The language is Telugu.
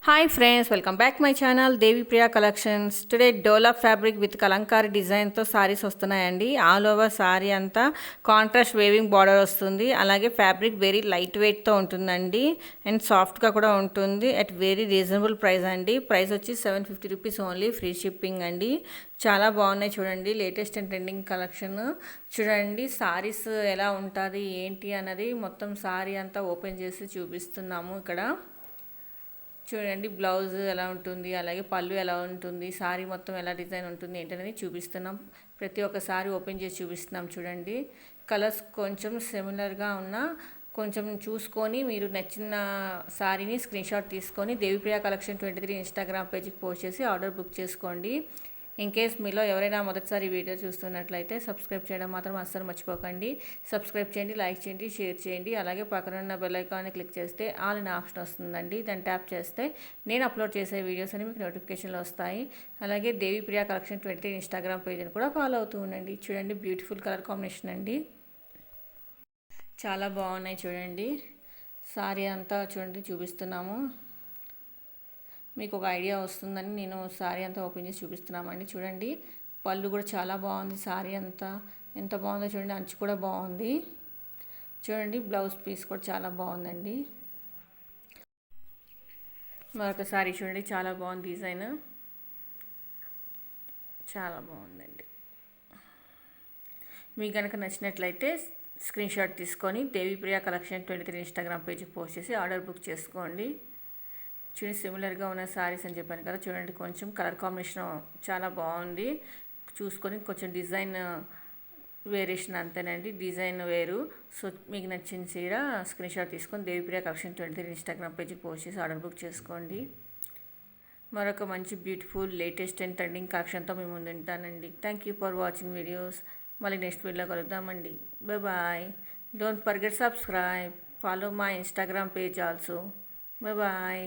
Hi friends, welcome back my channel Devi Priya Collections. Today Dola fabric with Kalamkari design తో సారీస్ వస్తున్నాయండి. ఆల్ ఓవర్ సారీ అంతా కాంట్రాస్ట్ వేవింగ్ బార్డర్ వస్తుంది. అలాగే ఫ్యాబ్రిక్ వెరీ లైట్ వెయిట్ తో ఉంటుందండి అండ్ సాఫ్ట్ గా కూడా ఉంటుంది అట్ వెరీ రీజనబుల్ ప్రైస్ అండి. ప్రైస్ వచ్చి 750 రూపీస్ ఓన్లీ, ఫ్రీ షిప్పింగ్ అండి. చాలా బాగున్నాయి చూడండి, లేటెస్ట్ అండ్ ట్రెండింగ్ కలెక్షన్. చూడండి సారీస్ ఎలా ఉంటుంది ఏంటి అన్నది మొత్తం సారీ అంతా ఓపెన్ చేసి చూపిస్తున్నాము ఇక్కడ. చూడండి బ్లౌజ్ ఎలా ఉంటుంది, అలాగే పళ్ళు ఎలా ఉంటుంది, సారీ మొత్తం ఎలా డిజైన్ ఉంటుంది ఏంటనేది చూపిస్తున్నాం. ప్రతి ఒక్క సారీ ఓపెన్ చేసి చూపిస్తున్నాం. చూడండి కలర్స్ కొంచెం సిమిలర్గా ఉన్న కొంచెం చూసుకొని మీరు నచ్చిన సారీని స్క్రీన్ షాట్ తీసుకొని దేవిప్రియ కలెక్షన్ 23 ఇన్స్టాగ్రామ్ పేజ్కి పోస్ట్ చేసి ఆర్డర్ బుక్ చేసుకోండి. ఇన్ కేస్ మీలో ఎవరైనా మొదటిసారి వీడియో చూస్తున్నట్లయితే సబ్స్క్రైబ్ చేయడం మాత్రం అస్సలు మర్చిపోకండి. సబ్స్క్రైబ్ చేయండి, లైక్ చేయండి, షేర్ చేయండి. అలాగే పక్కన ఉన్న బెల్ ఐకాన్ని క్లిక్ చేస్తే ఆల్ అనే ఆప్షన్ వస్తుందండి. దాన్ని ట్యాప్ చేస్తే నేను అప్లోడ్ చేసే వీడియోస్ అని మీకు నోటిఫికేషన్లు వస్తాయి. అలాగే దేవిప్రియ కలెక్షన్ 23 ఇన్స్టాగ్రామ్ పేజ్ని కూడా ఫాలో అవుతూ ఉండండి. చూడండి బ్యూటిఫుల్ కలర్ కాంబినేషన్ అండి, చాలా బాగున్నాయి. చూడండి సారీ అంతా చూడండి చూపిస్తున్నాము, మీకు ఒక ఐడియా వస్తుందని నేను సారీ అంతా ఓపెన్ చేసి చూపిస్తున్నామండి. చూడండి పళ్ళు కూడా చాలా బాగుంది, సారీ అంతా ఎంత బాగుందో చూడండి, అంచు కూడా బాగుంది. చూడండి బ్లౌజ్ పీస్ కూడా చాలా బాగుందండి. మరొక సారీ చూడండి, చాలా బాగుంది డిజైన్, చాలా బాగుందండి. మీకు కనుక నచ్చినట్లయితే స్క్రీన్ షాట్ తీసుకొని దేవిప్రియ కలెక్షన్ 23 ఇన్స్టాగ్రామ్ పేజ్కి పోస్ట్ చేసి ఆర్డర్ బుక్ చేసుకోండి. చూడండి సిమిలర్గా ఉన్న శారీస్ అని చెప్పాను కదా, చూడండి కొంచెం కలర్ కాంబినేషన్ చాలా బాగుంది. చూసుకొని కొంచెం డిజైన్ వేరియేషన్ అంతేనండి, డిజైన్ వేరు. సో మీకు నచ్చిన చీర స్క్రీన్ షాట్ తీసుకొని దేవిప్రియ కలెక్షన్ 23 ఇన్స్టాగ్రామ్ పేజ్కి పోస్ట్ చేసి ఆర్డర్ బుక్ చేసుకోండి. మరొక మంచి బ్యూటిఫుల్ లేటెస్ట్ అండ్ ట్రెండింగ్ కలెక్షన్తో మేము ముందు ఉంటానండి. Thank you for watching videos. మళ్ళీ నెక్స్ట్ వీడియోలో కలుద్దామండి. Bye. Don't forget subscribe, follow my Instagram page also. Bye.